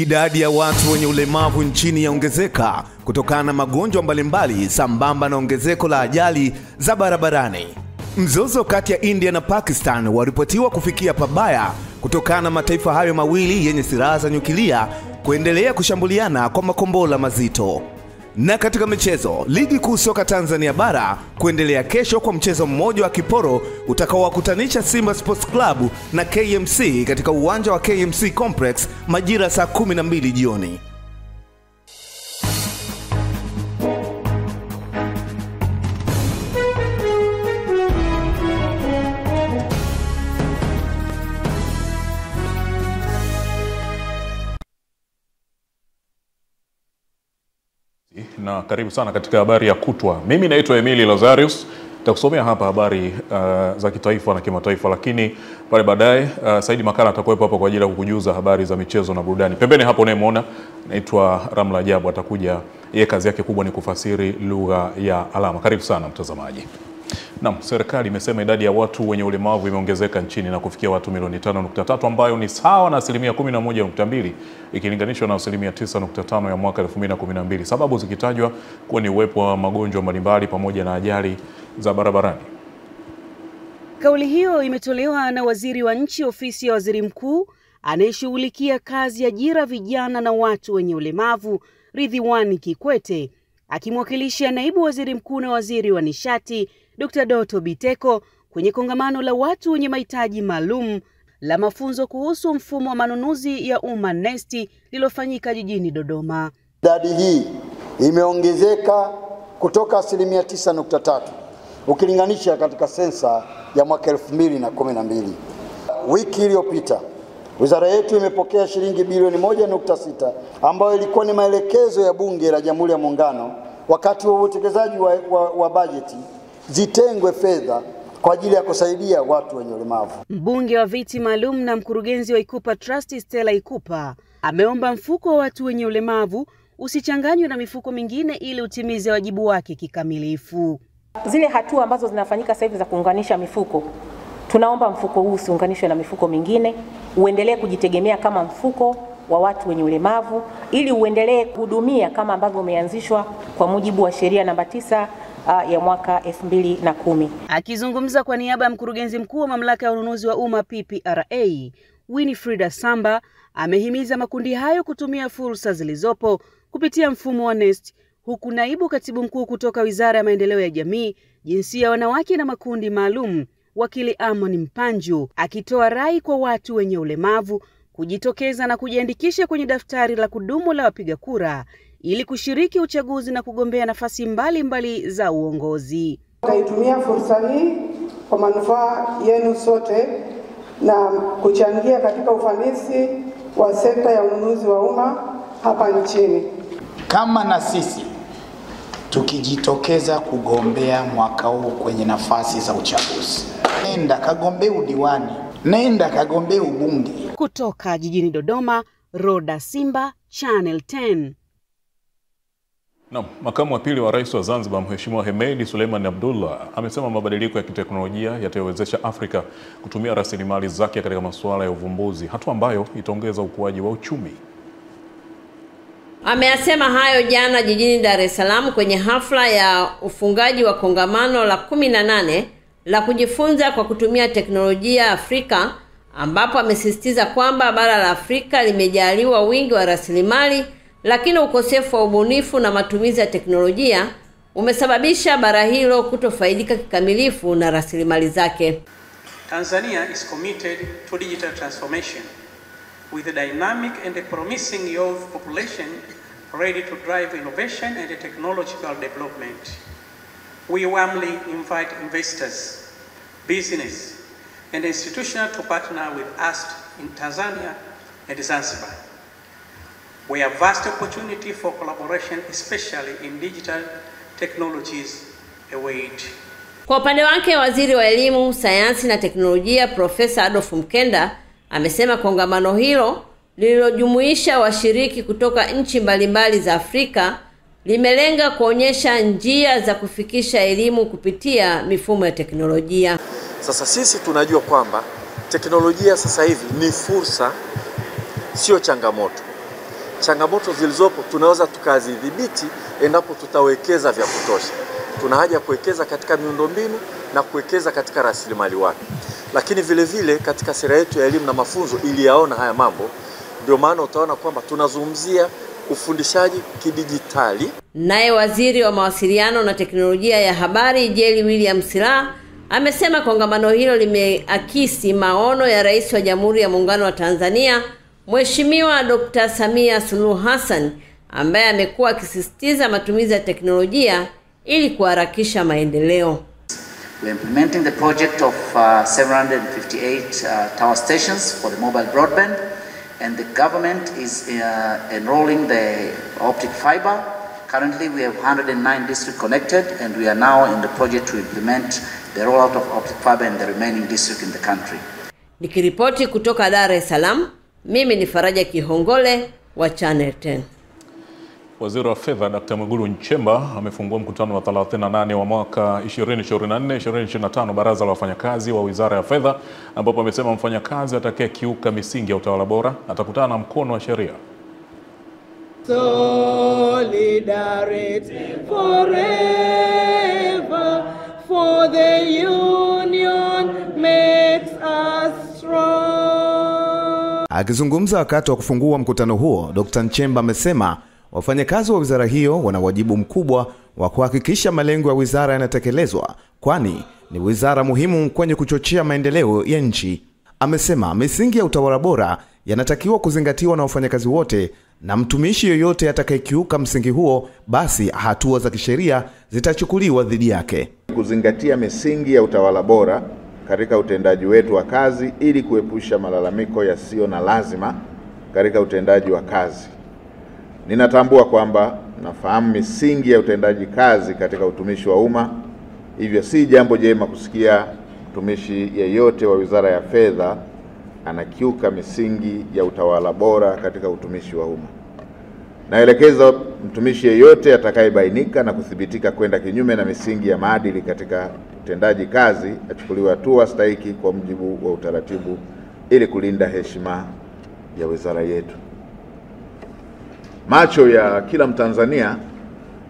Idadi ya watu wenye ulemavu nchini yaongezeka kutokana na magonjwa mbalimbali sambamba na ongezeko la ajali za barabarani. Mzozo kati ya India na Pakistan waripotiwa kufikia pabaya kutokana na mataifa hayo mawili yenye silaha za nyuklia kuendelea kushambuliana kwa makombora mazito. Na katika michezo, ligi kuu soka Tanzania bara kuendelea kesho kwa mchezo mmoja wa kiporo utakaowakutanisha Simba Sports Club na KMC katika uwanja wa KMC Complex majira saa 12 jioni. Na karibu sana katika habari ya kutwa. Mimi naitwa Emily Lazarus. Nitakusomea hapa habari za kitaifa na kimataifa, lakini pale baadaye Saidi Makala atakuwepo hapa kwa ajili ya kukujuza habari za michezo na burudani. Pembeni hapo unayemwona naitwa Ramla Ajabu, atakuja, yeye kazi yake kubwa ni kufasiri lugha ya alama. Karibu sana mtazamaji. Naam, serikali imesema idadi ya watu wenye ulemavu imeongezeka nchini na kufikia watu milioni 5.3 ambayo ni sawa na 11.2 ikilinganishwa na 9.5 ya mwaka 2012. Sababu zikitajwa kuwa ni uwepo wa magonjwa mbalimbali pamoja na ajali za barabarani. Kauli hiyo imetolewa na waziri wa nchi ofisi ya waziri mkuu anayeshughulikia kazi, ajira, vijana na watu wenye ulemavu, Ridhiwani Kikwete, akimwakilisha naibu waziri mkuu na waziri wa nishati Dr. Doto Biteko kwenye kongamano la watu wenye mahitaji maalum la mafunzo kuhusu mfumo wa manunuzi ya umma NeST lilofanyika jijini Dodoma. Idadi hii imeongezeka kutoka 9.3 ukilinganisha katika sensa ya mwaka 2012. Wiki iliyopita wizara yetu imepokea shilingi bilioni 1.6 ambayo ilikuwa ni maelekezo ya Bunge la Jamhuri ya Muungano wakati wa utekelezaji wa bajeti zitengwe fedha kwa ajili ya kusaidia watu wenye ulemavu. Mbunge wa viti maalum na mkurugenzi wa Ikupa Trust Stella Ikupa ameomba mfuko wa watu wenye ulemavu usichanganywe na mifuko mingine ili utimize wajibu wake kikamilifu. Zile hatua ambazo zinafanyika sasa hivi za kuunganisha mifuko, tunaomba mfuko huu usiunganishwe na mifuko mingine, uendelee kujitegemea kama mfuko wa watu wenye ulemavu ili uendelee kuhudumia kama ambavyo umeanzishwa kwa mujibu wa sheria namba 9 ya mwaka 2010. Akizungumza kwa niaba ya mkurugenzi mkuu wa mamlaka ya ununuzi wa umma PPRA, Winifrida Samba amehimiza makundi hayo kutumia fursa zilizopo kupitia mfumo wa NeST, huku naibu katibu mkuu kutoka Wizara ya Maendeleo ya Jamii, Jinsia, Wanawake na Makundi Maalum, Wakili Amon Mpanju, akitoa rai kwa watu wenye ulemavu kujitokeza na kujiandikisha kwenye daftari la kudumu la wapiga kura ili kushiriki uchaguzi na kugombea nafasi mbalimbali za uongozi. Naitumia fursa hii kwa manufaa yenu sote na kuchangia katika ufanisi wa sekta ya ununuzi wa umma hapa nchini. Kama na sisi tukijitokeza kugombea mwaka huu kwenye nafasi za uchaguzi, nenda kagombea udiwani, nenda kagombea ubunge. Kutoka jijini Dodoma, Roda Simba, Channel 10. Na makamu wa pili wa rais wa Zanzibar Mheshimiwa Hemedi Suleiman Abdullah amesema mabadiliko ya kiteknolojia yatawezesha Afrika kutumia rasilimali zake katika masuala ya uvumbuzi, hatua ambayo itaongeza ukuaji wa uchumi. Ameyasema hayo jana jijini Dar es Salaam kwenye hafla ya ufungaji wa kongamano la 18 la kujifunza kwa kutumia teknolojia Afrika, ambapo amesisitiza kwamba bara la Afrika limejaliwa wingi wa rasilimali, lakini ukosefu wa ubunifu na matumizi ya teknolojia umesababisha bara hilo kutofaidika kikamilifu na rasilimali zake. Tanzania is committed to digital transformation with a dynamic and a promising youth population ready to drive innovation and technological development. We warmly invite investors, business, and institutions to partner with us in Tanzania and Zanzibar. We have vast opportunity for collaboration, especially in digital technologies await. Kwa upande wake, waziri wa elimu, sayansi na teknolojia Profesa Adolf Mkenda amesema kongamano hilo lililojumuisha washiriki kutoka nchi mbalimbali za Afrika limelenga kuonyesha njia za kufikisha elimu kupitia mifumo ya teknolojia. Sasa sisi tunajua kwamba teknolojia sasa hivi ni fursa, sio changamoto. changamoto zilizopo tunaweza tukazidhibiti endapo tutawekeza vya kutosha. Tuna haja kuwekeza katika miundombinu na kuwekeza katika rasilimali watu. Lakini vile vile katika sera yetu ya elimu na mafunzo ili yaona haya mambo, ndio maana utaona kwamba tunazungumzia ufundishaji kidijitali. Naye waziri wa mawasiliano na teknolojia ya habari Jerry William Silaa amesema kongamano hilo limeakisi maono ya Rais wa Jamhuri ya Muungano wa Tanzania Mheshimiwa Dr. Samia Suluhu Hassan, ambaye amekuwa akisisitiza matumizi ya teknolojia ili kuharakisha maendeleo. We're implementing the project of 758 tower stations for the mobile broadband, and the government is enrolling the optic fiber. Currently we have 109 districts connected, and we are now in the project to implement the rollout of optic fiber in the remaining districts in the country. Nikiripoti kutoka Dar es Salaam, mimi ni Faraja Kihongole wa Channel 10. Waziri wa Fedha Dr. Mwigulu Nchemba amefungua mkutano wa 38 wa mwaka 2024-2025 Baraza la Wafanyakazi wa Wizara ya Fedha, ambapo amesema mfanyakazi atakayekiuka misingi ya utawala bora atakutana na mkono wa sheria. Solidarity forever, for the union makes us strong. Akizungumza wakati wa kufungua mkutano huo, Dr. Nchemba amesema wafanyakazi wa wizara hiyo wana wajibu mkubwa wa kuhakikisha malengo ya wizara yanatekelezwa, kwani ni wizara muhimu kwenye kuchochea maendeleo ya nchi. Amesema misingi ya utawala bora yanatakiwa kuzingatiwa na wafanyakazi wote, na mtumishi yoyote atakayekiuka msingi huo basi hatua za kisheria zitachukuliwa dhidi yake. Kuzingatia misingi ya utawala bora katika utendaji wetu wa kazi ili kuepusha malalamiko yasiyo na lazima katika utendaji wa kazi. Ninatambua kwamba nafahamu misingi ya utendaji kazi katika utumishi wa umma, hivyo si jambo jema kusikia mtumishi yeyote wa Wizara ya Fedha anakiuka misingi ya utawala bora katika utumishi wa umma. Naelekeza mtumishi yeyote atakayebainika na kuthibitika kwenda kinyume na misingi ya maadili katika utendaji kazi achukuliwe hatua stahiki kwa mujibu wa utaratibu ili kulinda heshima ya wizara yetu. Macho ya kila Mtanzania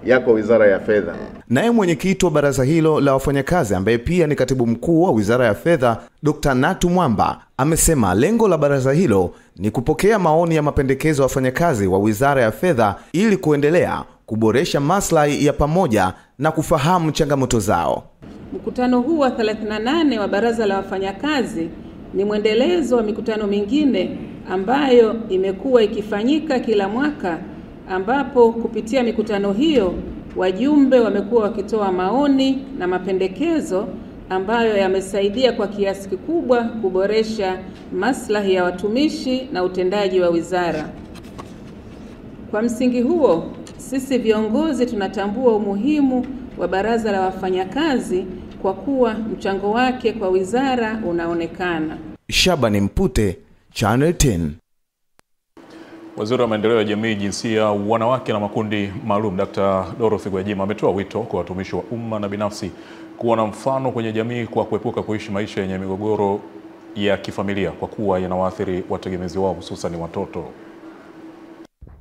yako Wizara ya Fedha. Naye mwenyekiti wa baraza hilo la wafanyakazi ambaye pia ni katibu mkuu wa Wizara ya Fedha, Dr. Natu Mwamba, amesema lengo la baraza hilo ni kupokea maoni ya mapendekezo ya wafanyakazi wa Wizara ya Fedha ili kuendelea kuboresha maslahi ya pamoja na kufahamu changamoto zao. Mkutano huu wa 38 wa baraza la wafanyakazi ni mwendelezo wa mikutano mingine ambayo imekuwa ikifanyika kila mwaka, ambapo kupitia mikutano hiyo wajumbe wamekuwa wakitoa maoni na mapendekezo ambayo yamesaidia kwa kiasi kikubwa kuboresha maslahi ya watumishi na utendaji wa wizara. Kwa msingi huo, sisi viongozi tunatambua umuhimu wa baraza la wafanyakazi kwa kuwa mchango wake kwa wizara unaonekana. Shabani Mpute, Channel 10. Waziri wa Maendeleo ya Jamii, Jinsia, Wanawake na Makundi Maalum Dr. Dorothy Gwajima ametoa wito kwa watumishi wa umma na binafsi kuwa na mfano kwenye jamii kwa kuepuka kuishi maisha yenye migogoro ya kifamilia kwa kuwa yanawaathiri wategemezi wao hususan watoto.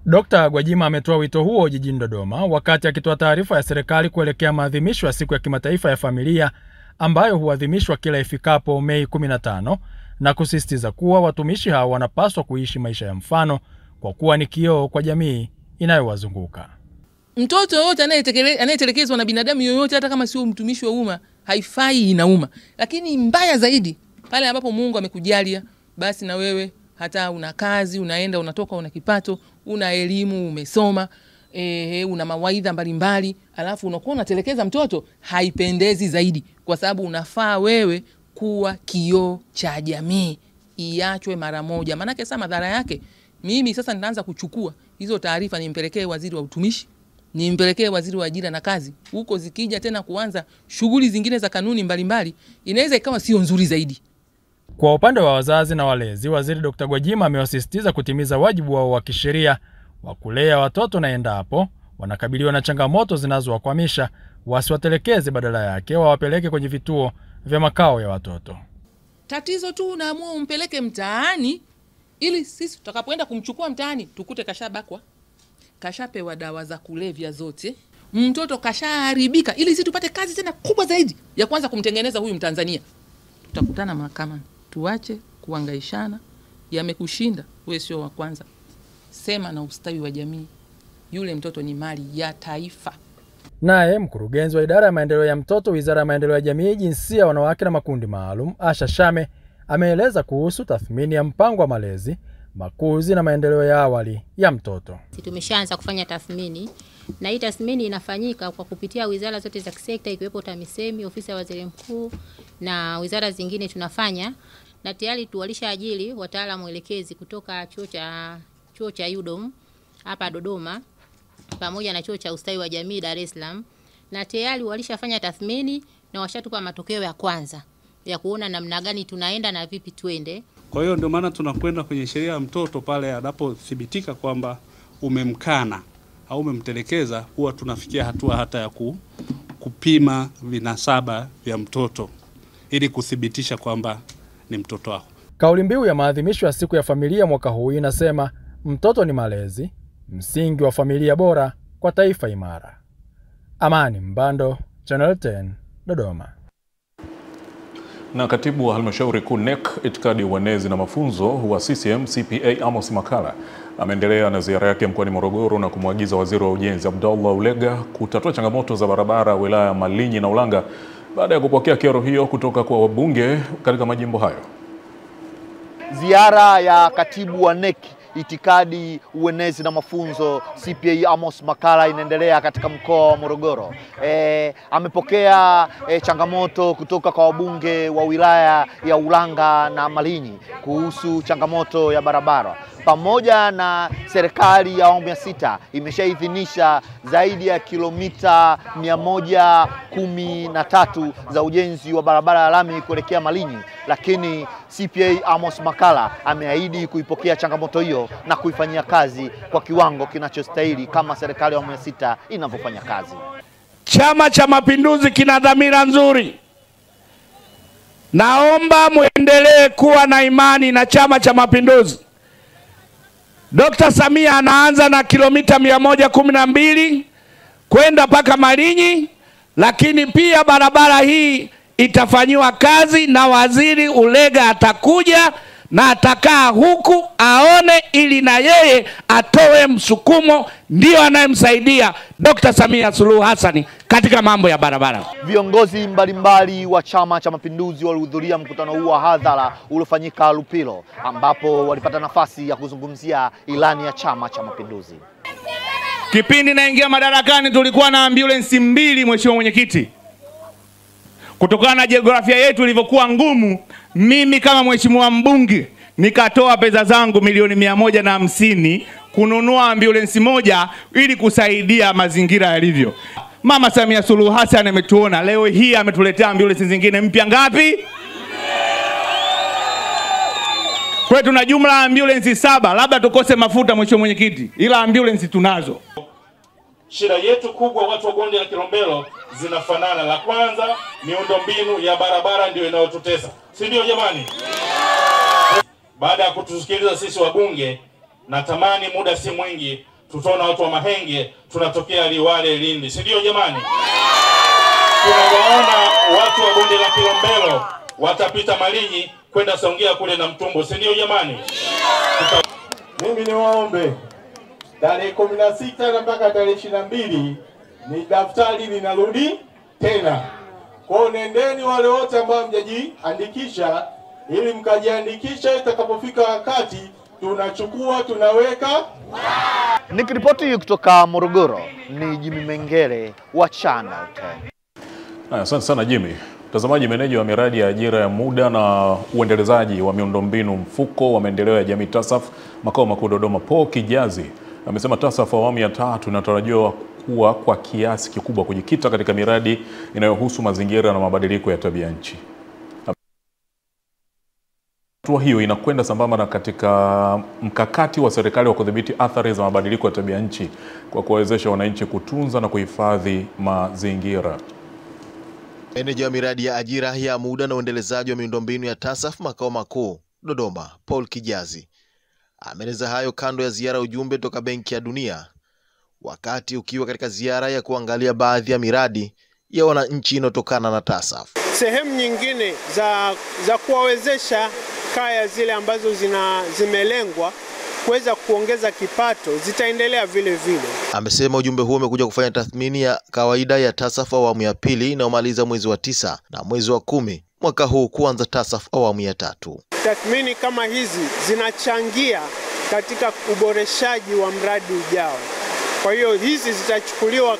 Dr. Gwajima ametoa wito huo jijini Dodoma wakati akitoa taarifa ya serikali kuelekea maadhimisho ya Siku ya Kimataifa ya Familia ambayo huadhimishwa kila ifikapo Mei 15, na kusisitiza kuwa watumishi hao wanapaswa kuishi maisha ya mfano kwa kuwa ni kioo kwa jamii inayowazunguka. Mtoto yote anayetelekezwa na binadamu yoyote, hata kama sio mtumishi wa umma, haifai, inauma. Lakini mbaya zaidi pale ambapo Mungu amekujalia, basi na wewe hata una kazi, unaenda, unatoka, una kipato, una elimu, umesoma, una mawaidha mbalimbali, alafu unakuwa unatelekeza mtoto, haipendezi zaidi, kwa sababu unafaa wewe kuwa kioo cha jamii. Iachwe mara moja. Maana sasa madhara yake, mimi sasa nitaanza kuchukua hizo taarifa nimpelekee waziri wa utumishi, nimpelekee waziri wa ajira na kazi. Huko zikija tena kuanza shughuli zingine za kanuni mbalimbali, inaweza ikawa sio nzuri zaidi. Kwa upande wa wazazi na walezi, Waziri Dr. Gwajima amewasisitiza kutimiza wajibu wao wa kisheria wa kulea watoto, na endapo wanakabiliwa na changamoto zinazowakwamisha wasiwatelekeze, badala yake wawapeleke kwenye vituo vya makao ya watoto. Tatizo tu unaamua umpeleke mtaani ili sisi tutakapoenda kumchukua mtaani tukute kashabakwa, kashapewa dawa za kulevya zote, mtoto kashaharibika, ili sisi tupate kazi tena kubwa zaidi ya kwanza kumtengeneza huyu Mtanzania. Tutakutana mahakamani. Tuache kuhangaishana, yamekushinda, wewe sio wa kwanza. Sema na ustawi wa jamii. Yule mtoto ni mali ya taifa. Naye mkurugenzi wa idara ya maendeleo ya mtoto, Wizara ya Maendeleo ya Jamii, Jinsia, Wanawake na Makundi Maalum, Asha Shame, ameeleza kuhusu tathmini ya mpango wa malezi, makuzi na maendeleo ya awali ya mtoto. Tumeshaanza kufanya tathmini, na hii tathmini inafanyika kwa kupitia wizara zote za kisekta ikiwepo TAMISEMI, ofisi ya waziri mkuu na wizara zingine tunafanya, na tayari tuwalishaajiri wataalamu elekezi kutoka chuo cha UDOM hapa Dodoma pamoja na chuo cha ustawi wa jamii Dar es Salaam, na tayari walishafanya tathmini na washatupa matokeo ya kwanza ya kuona namna gani tunaenda na vipi tuende. Kwa hiyo ndio maana tunakwenda kwenye sheria ya mtoto pale anapothibitika kwamba umemkana au umemtelekeza, huwa tunafikia hatua hata ya kupima vinasaba vya mtoto ili kuthibitisha kwamba ni mtoto wako. Kauli mbiu ya maadhimisho ya siku ya familia mwaka huu inasema mtoto ni malezi, msingi wa familia bora kwa taifa imara. Amani Mbando, Channel 10, Dodoma. Na katibu wa halmashauri kuu NEC itikadi, uenezi na mafunzo wa CCM CPA Amos Makala ameendelea na ziara yake mkoani Morogoro na kumwagiza waziri wa ujenzi Abdallah Ulega kutatua changamoto za barabara wilaya Malinyi na Ulanga baada ya kupokea kero hiyo kutoka kwa wabunge katika majimbo hayo. Ziara ya katibu wa NEC itikadi, uenezi na mafunzo CPA Amos Makala inaendelea katika mkoa wa Morogoro. Amepokea changamoto kutoka kwa wabunge wa wilaya ya Ulanga na Malinyi kuhusu changamoto ya barabara. Pamoja na serikali ya awamu ya 6 imeshaidhinisha zaidi ya kilomita 113 za ujenzi wa barabara ya lami kuelekea Malinyi, lakini CPA Amos Makala ameahidi kuipokea changamoto hiyo na kuifanyia kazi kwa kiwango kinachostahili kama serikali ya awamu ya 6 inavyofanya kazi. Chama cha Mapinduzi kina dhamira nzuri. Naomba muendelee kuwa na imani na Chama cha Mapinduzi. Dr. Samia anaanza na kilomita 112 kwenda mpaka Malinyi, lakini pia barabara hii itafanyiwa kazi na waziri Ulega atakuja na atakaa huku aone ili na yeye atoe msukumo, ndio anayemsaidia Dr. Samia Suluhu Hassan katika mambo ya barabara. Viongozi mbalimbali wa Chama cha Mapinduzi walihudhuria mkutano huu wa hadhara uliofanyika Lupilo, ambapo walipata nafasi ya kuzungumzia ilani ya Chama cha Mapinduzi. Kipindi naingia madarakani tulikuwa na ambulance 2, mheshimiwa mwenyekiti. Kutokana na jiografia yetu ilivyokuwa ngumu, mimi kama mheshimiwa mbunge nikatoa pesa zangu milioni 150 kununua ambulance moja ili kusaidia mazingira yalivyo. Mama Samia Suluhu Hassan ametuona, leo hii ametuletea ambulance zingine mpya ngapi? Kwa tuna jumla ambulance 7, labda tukose mafuta mheshimiwa mwenyekiti, ila ambulance tunazo. Shida yetu kubwa watu wa bonde la Kilombero zinafanana. La kwanza, miundombinu ya barabara ndio inayotutesa. Si ndio jamani? Baada ya kutusikiliza sisi wabunge, natamani muda si mwingi tutaona watu wa Mahenge tunatokea Liwale, Lindi. Si ndio jamani? Tunawaona watu wa bonde la Kilombero watapita Malinyi kwenda Songea kule na Mtumbo. Si ndio jamani? Mimi ni waombe tarehe 16 na mpaka tarehe 22 ni daftari linarudi tena. Kwa nendeni wale wote ambao mjajiandikisha ili mkajiandikisha, itakapofika wakati tunachukua tunaweka. Nikiripoti kutoka Morogoro ni Jimmy Mengele wa Channel 10. Asante sana Jimmy. Mtazamaji, meneja wa miradi ya ajira ya muda na uendelezaji wa miundombinu mfuko wa maendeleo ya jamii TASAF makao makuu Dodoma, Paul Kijazi amesema TASAF awamu ya 3 inatarajiwa kuwa kwa kiasi kikubwa kujikita katika miradi inayohusu mazingira na mabadiliko ya tabia nchi. Hatua hiyo inakwenda sambamba na katika mkakati wa serikali wa kudhibiti athari za mabadiliko ya tabia nchi kwa kuwawezesha wananchi kutunza na kuhifadhi mazingira. Meneja wa miradi ya ajira ya muda na uendelezaji wa miundombinu ya TASAF makao makuu Dodoma, Paul Kijazi Ameeleza hayo kando ya ziara ujumbe toka Benki ya Dunia, wakati ukiwa katika ziara ya kuangalia baadhi ya miradi ya wananchi inotokana na TASAF. Sehemu nyingine za kuwawezesha kaya zile ambazo zimelengwa kuweza kuongeza kipato zitaendelea vile vile. Amesema ujumbe huo umekuja kufanya tathmini ya kawaida ya TASAF awamu ya pili inayomaliza mwezi wa 9 na mwezi wa 10 mwaka huu kuanza TASAF awamu ya 3. Tathmini kama hizi zinachangia katika uboreshaji wa mradi ujao. Kwa hiyo hizi zitachukuliwa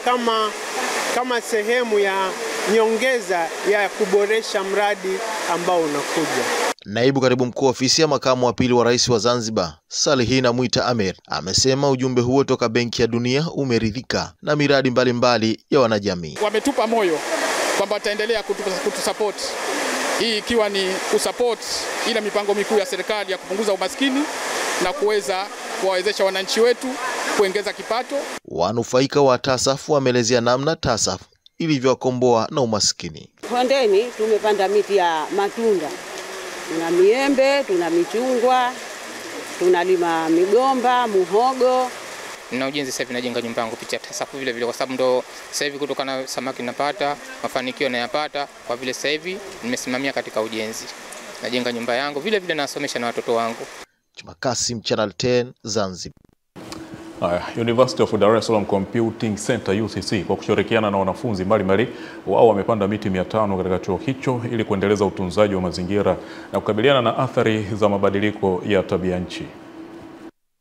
kama sehemu ya nyongeza ya kuboresha mradi ambao unakuja. Naibu Katibu Mkuu ofisi ya makamu wa pili wa rais wa Zanzibar, Salihina Mwita Amer, amesema ujumbe huo toka Benki ya Dunia umeridhika na miradi mbalimbali ya wanajamii. Wametupa moyo kwamba wataendelea kutusupport. Hii ikiwa ni kusupport ile mipango mikuu ya serikali ya kupunguza umaskini na kuweza kuwawezesha wananchi wetu kuongeza kipato. Wanufaika wa TASAF wameelezea namna TASAF ilivyowakomboa na umaskini. Kondeni tumepanda miti ya matunda. Tuna miembe, tuna michungwa, tunalima migomba, muhogo. Na ujenzi sasa hivi najenga nyumba yangu kupitia TASAF vile vile, kwa sababu ndo sasa hivi kutokana na samaki napata, mafanikio nayapata, kwa vile sasa hivi nimesimamia katika ujenzi. Najenga nyumba yangu vile vile nasomesha na watoto wangu. Kasim, Channel 10, Zanzibar. University of Dar es Salaam Computing Center UCC kwa kushirikiana na wanafunzi mbalimbali wao wamepanda miti 500 katika chuo hicho ili kuendeleza utunzaji wa mazingira na kukabiliana na athari za mabadiliko ya tabia nchi.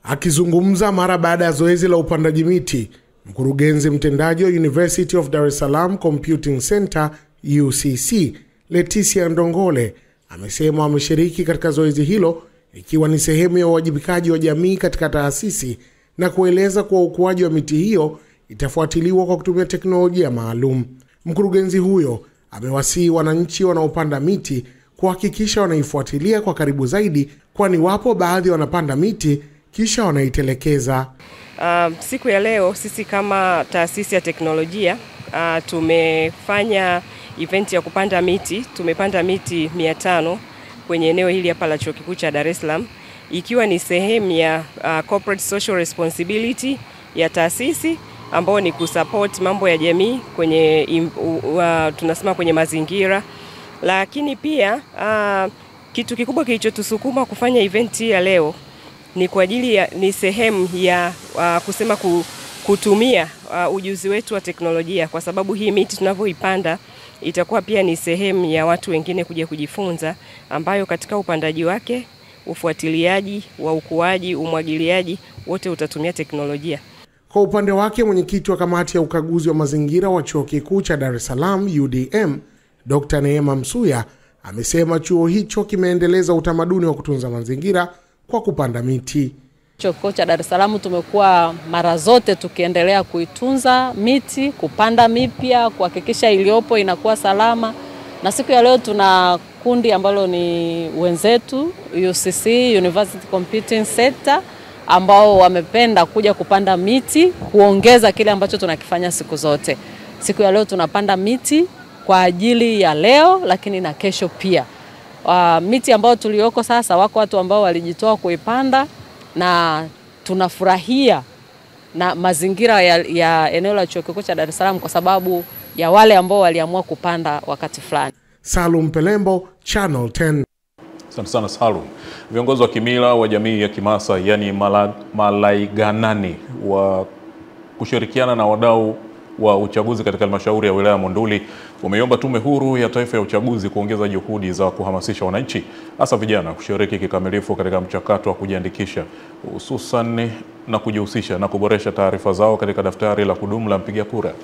Akizungumza mara baada ya zoezi la upandaji miti, mkurugenzi mtendaji wa University of Dar es Salaam Computing Center UCC, Leticia Ndongole, amesema wameshiriki katika zoezi hilo ikiwa ni sehemu ya uwajibikaji wa jamii katika taasisi, na kueleza kuwa ukuaji wa miti hiyo itafuatiliwa kwa kutumia teknolojia maalum. Mkurugenzi huyo amewasihi wananchi wanaopanda miti kuhakikisha wanaifuatilia kwa karibu zaidi, kwani wapo baadhi wanapanda miti kisha wanaitelekeza. Siku ya leo sisi kama taasisi ya teknolojia tumefanya event ya kupanda miti. Tumepanda miti 500 kwenye eneo hili hapa la Chuo Kikuu cha Dar es Salaam, ikiwa ni sehemu ya corporate social responsibility ya taasisi ambao ni kusupport mambo ya jamii kwenye tunasema kwenye mazingira. Lakini pia kitu kikubwa kilichotusukuma kufanya event hii ya leo ni kwa ajili ya ni sehemu ya kusema kutumia ujuzi wetu wa teknolojia, kwa sababu hii miti tunavyoipanda itakuwa pia ni sehemu ya watu wengine kuja kujifunza, ambayo katika upandaji wake, ufuatiliaji wa ukuaji, umwagiliaji, wote utatumia teknolojia. Kwa upande wake, mwenyekiti wa kamati ya ukaguzi wa mazingira wa Chuo Kikuu cha Dar es Salaam UDM, Dr. Neema Msuya, amesema chuo hicho kimeendeleza utamaduni wa kutunza mazingira kwa kupanda miti. Chuo Kikuu cha Dar es Salaam tumekuwa mara zote tukiendelea kuitunza miti, kupanda mipya, kuhakikisha iliyopo inakuwa salama. Na siku ya leo tuna kundi ambalo ni wenzetu UCC, University Computing Center, ambao wamependa kuja kupanda miti, kuongeza kile ambacho tunakifanya siku zote. Siku ya leo tunapanda miti kwa ajili ya leo, lakini na kesho pia. Miti ambao tulioko sasa, wako watu ambao walijitoa kuipanda, na tunafurahia na mazingira ya eneo la Chuo Kikuu cha Dar es Salaam kwa sababu ya wale ambao waliamua kupanda wakati fulani. Salum Pelembo, Channel 10. Asante sana Salum. Viongozi wa kimila wa jamii ya Kimasa yani Malaiganani wa kushirikiana na wadau wa uchaguzi katika halmashauri ya wilaya Monduli wameomba Tume Huru ya Taifa ya Uchaguzi kuongeza juhudi za kuhamasisha wananchi hasa vijana kushiriki kikamilifu katika mchakato wa kujiandikisha, hususan na kujihusisha na kuboresha taarifa zao katika daftari la kudumu la mpiga kura.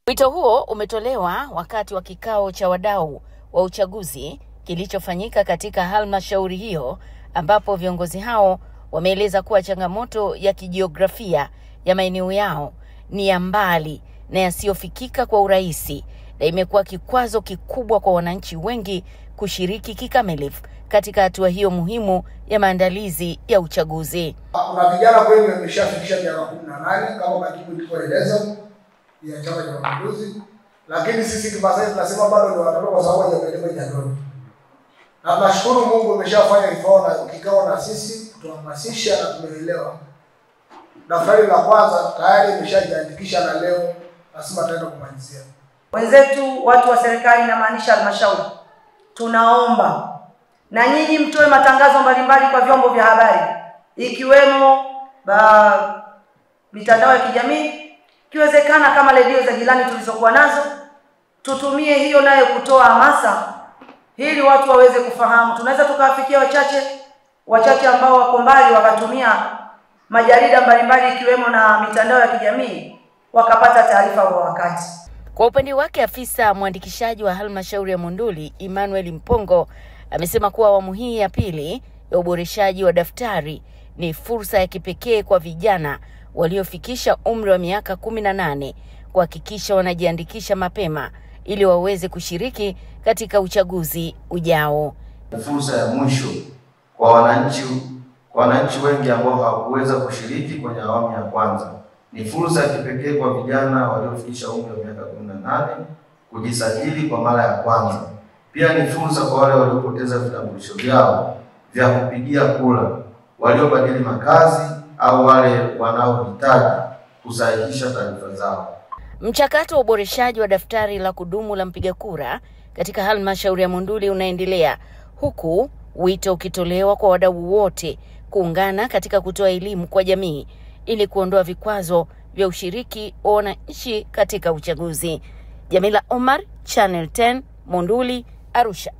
Wito huo umetolewa wakati wa kikao cha wadau wa uchaguzi kilichofanyika katika halmashauri hiyo, ambapo viongozi hao wameeleza kuwa changamoto ya kijiografia ya maeneo yao ni ya mbali na yasiyofikika kwa urahisi, na imekuwa kikwazo kikubwa kwa wananchi wengi kushiriki kikamilifu katika hatua hiyo muhimu ya maandalizi ya uchaguzi. Kuna vijana wengi wameshafikisha miaka 18 kama katibu tulivyoeleza ya Chama cha Mapinduzi, lakini sisi Kimasai tunasema bado ni watoto kwa sababu ya elimu ya ndoto. Na tunashukuru Mungu ameshafanya kikao na sisi, tuhamasisha na tumeelewa. Daftari la kwanza tayari imeshajiandikisha na leo lazima taenda kumalizia. Wenzetu watu wa serikali na maanisha halmashauri, tunaomba na nyinyi mtoe matangazo mbalimbali kwa vyombo vya habari ikiwemo mitandao ya kijamii, kiwezekana kama redio za jirani tulizokuwa nazo, tutumie hiyo nayo kutoa hamasa ili watu waweze kufahamu. Tunaweza tukawafikia wachache ambao wako mbali wakatumia majarida mbalimbali ikiwemo na mitandao ya kijamii wakapata taarifa kwa wakati. Kwa upande wake afisa mwandikishaji wa halmashauri ya Monduli Emmanuel Mpongo amesema kuwa awamu hii ya pili ya uboreshaji wa daftari ni fursa ya kipekee kwa vijana waliofikisha umri wa miaka 18 kuhakikisha wanajiandikisha mapema ili waweze kushiriki katika uchaguzi ujao. Fursa ya mwisho kwa wananchi wengi ambao hawakuweza kushiriki kwenye awamu ya kwanza. Ni fursa ya kipekee kwa vijana waliofikisha umri wa miaka 18 kujisajili kwa mara ya kwanza. Pia ni fursa kwa wale waliopoteza vitambulisho vyao vya kupigia kura, waliobadili makazi au wale wanaohitaji kusahihisha taarifa zao. Mchakato wa uboreshaji wa daftari la kudumu la mpiga kura katika halmashauri ya Monduli unaendelea, huku wito ukitolewa kwa wadau wote kuungana katika kutoa elimu kwa jamii ili kuondoa vikwazo vya ushiriki wa wananchi katika uchaguzi. Jamila Omar, Channel 10, Monduli, Arusha.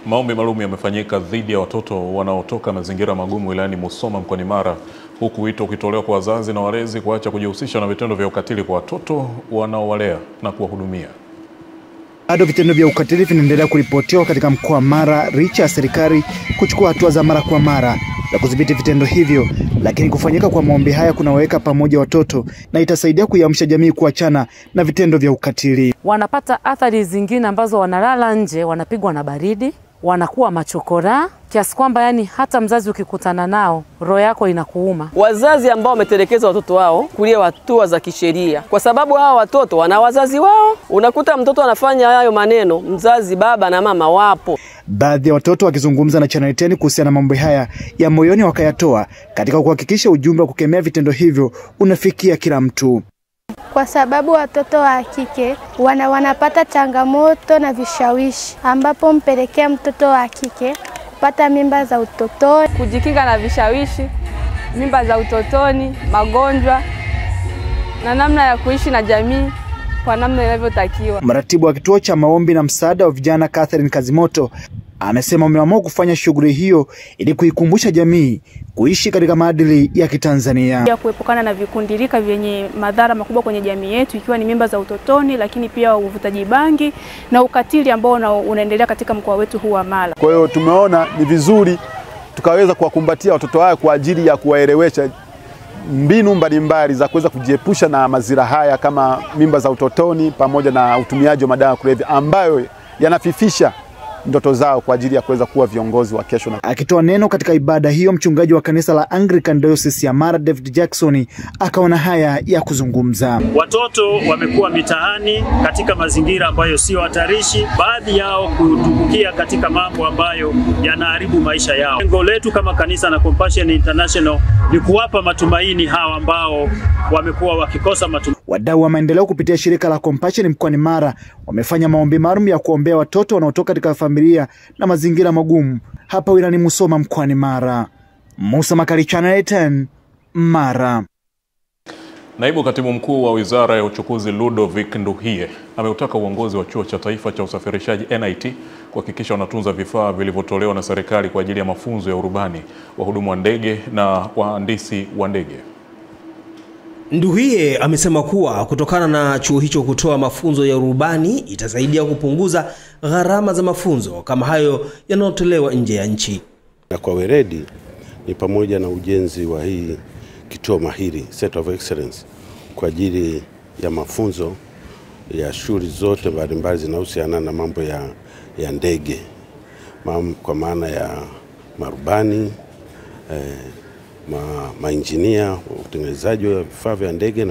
Maombi maalum yamefanyika dhidi ya watoto wanaotoka mazingira magumu wilayani Musoma mkoani Mara, huku wito ukitolewa kwa wazazi na walezi kuacha kujihusisha na vitendo vya ukatili kwa watoto wanaowalea na kuwahudumia. Bado vitendo vya ukatili vinaendelea kuripotiwa katika mkoa wa Mara licha ya serikali kuchukua hatua za mara kwa mara za kudhibiti vitendo hivyo, lakini kufanyika kwa maombi haya kunaweka pamoja watoto na itasaidia kuiamsha jamii kuachana na vitendo vya ukatili. Wanapata athari zingine ambazo wanalala nje, wanapigwa na baridi, wanakuwa machokora, kiasi kwamba yani hata mzazi ukikutana nao roho yako inakuuma. Wazazi ambao wametelekeza watoto wao kulia hatua za kisheria, kwa sababu hao watoto wana wazazi wao. Unakuta mtoto anafanya hayo maneno, mzazi baba na mama wapo. Baadhi ya watoto wakizungumza na Channel 10 kuhusiana na mambo haya ya moyoni wakayatoa katika kuhakikisha ujumbe wa kukemea vitendo hivyo unafikia kila mtu. Kwa sababu watoto wa kike wanapata changamoto na vishawishi ambapo mpelekea mtoto wa kike kupata mimba za utotoni, kujikinga na vishawishi, mimba za utotoni, magonjwa na namna ya kuishi na jamii kwa namna inavyotakiwa. Mratibu wa kituo cha maombi na msaada wa vijana Catherine Kazimoto amesema wameamua kufanya shughuli hiyo ili kuikumbusha jamii kuishi katika maadili ya Kitanzania, ya kuepukana na vikundilika vyenye madhara makubwa kwenye jamii yetu, ikiwa ni mimba za utotoni, lakini pia uvutaji bangi na ukatili ambao unaendelea katika mkoa wetu huu wa Mara. Kwa hiyo tumeona ni vizuri tukaweza kuwakumbatia watoto haya kwa ajili ya kuwaelewesha mbinu mbalimbali za kuweza kujiepusha na mazira haya kama mimba za utotoni pamoja na utumiaji wa madawa ya kulevya ambayo yanafifisha ndoto zao kwa ajili ya kuweza kuwa viongozi wa kesho. Akitoa neno katika ibada hiyo, mchungaji wa kanisa la Anglican Diocese ya Mara David Jackson akaona haya ya kuzungumza. Watoto wamekuwa mitaani katika mazingira ambayo sio hatarishi, baadhi yao kutumbukia katika mambo ambayo yanaharibu maisha yao. Lengo letu kama kanisa na Compassion International ni kuwapa matumaini hawa ambao wamekuwa wakikosa matumaini. Wadau wa maendeleo kupitia shirika la Compassion mkoani Mara wamefanya maombi maalum ya kuombea watoto wanaotoka katika familia na mazingira magumu hapa wilayani Musoma mkoani Mara. Musa Makali, Channel 10, Mara. Naibu Katibu Mkuu wa Wizara ya Uchukuzi Ludovic Nduhie ameutaka uongozi wa Chuo cha Taifa cha Usafirishaji NIT kuhakikisha wanatunza vifaa vilivyotolewa na serikali kwa ajili ya mafunzo ya urubani, wahudumu wa ndege na wahandisi wa ndege. Nduhie amesema kuwa kutokana na chuo hicho kutoa mafunzo ya urubani itasaidia kupunguza gharama za mafunzo kama hayo yanayotolewa nje ya nchi. Na kwa weledi ni pamoja na ujenzi wa hii kituo mahiri Center of Excellence kwa ajili ya mafunzo ya shule zote mbalimbali zinahusiana na mambo ya ndege, kwa maana ya marubani, mainjinia, utengenezaji wa vifaa vya ndege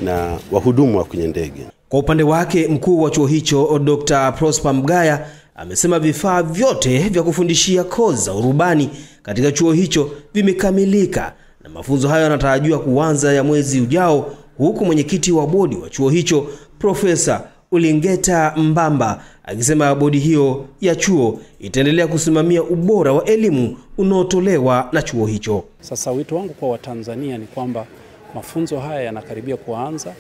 na wahudumu wa kwenye ndege. Kwa upande wake, mkuu wa chuo hicho Dr. Prosper Mgaya amesema vifaa vyote vya kufundishia kozi za urubani katika chuo hicho vimekamilika na mafunzo hayo yanatarajiwa kuanza ya mwezi ujao, huku mwenyekiti wa bodi wa chuo hicho Profesa Ulingeta Mbamba akisema bodi hiyo ya chuo itaendelea kusimamia ubora wa elimu unaotolewa na chuo hicho. Sasa wito wangu kwa Watanzania ni kwamba mafunzo haya yanakaribia kuanza,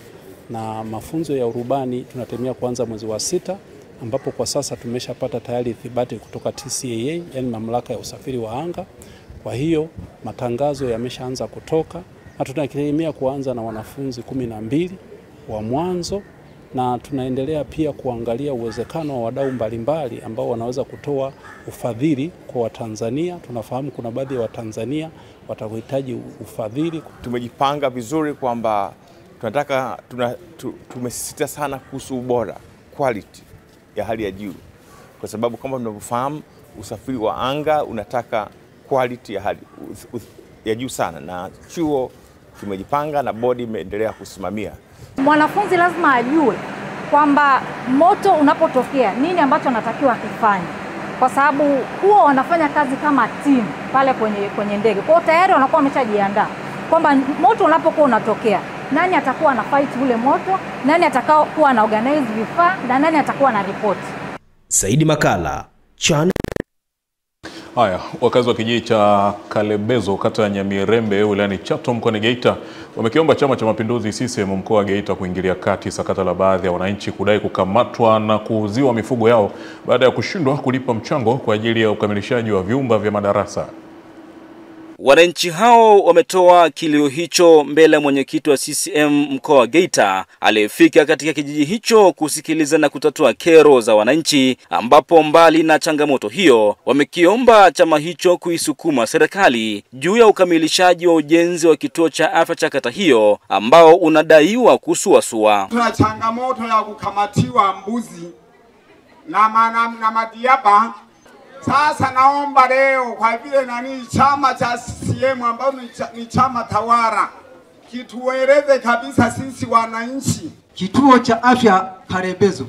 na mafunzo ya urubani tunatemea kuanza mwezi wa 6, ambapo kwa sasa tumeshapata tayari ithibati kutoka TCAA, yani mamlaka ya usafiri wa anga. Kwa hiyo matangazo yameshaanza kutoka na tunategemea kuanza na wanafunzi 12 wa mwanzo, na tunaendelea pia kuangalia uwezekano wa wadau mbalimbali ambao wanaweza kutoa ufadhili kwa Watanzania. Tunafahamu kuna baadhi ya Watanzania watahitaji ufadhili. Tumejipanga vizuri kwamba tumesisitiza sana kuhusu ubora, quality ya hali ya juu, kwa sababu kama tunavyofahamu usafiri wa anga unataka quality ya juu sana, na chuo kimejipanga na bodi imeendelea kusimamia. Mwanafunzi lazima ajue kwamba moto unapotokea nini ambacho anatakiwa kufanya, kwa sababu huwa wanafanya kazi kama timu pale kwenye ndege. Kwa tayari wanakuwa wameshajiandaa kwamba moto unapokuwa unatokea, nani atakuwa na fight ule moto, nani atakao kuwa na organize vifaa, na nani atakuwa na report. Saidi Makala, Channel. Haya, wakazi wa kijiji cha Kalebezo kata ya Nyamirembe wilayani Chato mkoani Geita wamekiomba Chama cha Mapinduzi CCM mkoa wa Geita kuingilia kati sakata la baadhi ya wananchi kudai kukamatwa na kuuziwa mifugo yao baada ya kushindwa kulipa mchango kwa ajili ya ukamilishaji wa vyumba vya madarasa. Wananchi hao wametoa kilio hicho mbele ya mwenyekiti wa CCM mkoa wa Geita aliyefika katika kijiji hicho kusikiliza na kutatua kero za wananchi, ambapo mbali na changamoto hiyo wamekiomba chama hicho kuisukuma serikali juu ya ukamilishaji wa ujenzi wa kituo cha afya cha kata hiyo ambao unadaiwa kusuasua. Tuna changamoto ya kukamatiwa mbuzi na madiaba. Sasa naomba leo kwa vile chama cha CCM ambao ni chama tawala kitueleze kabisa sisi wananchi. Kituo cha afya Kalebezo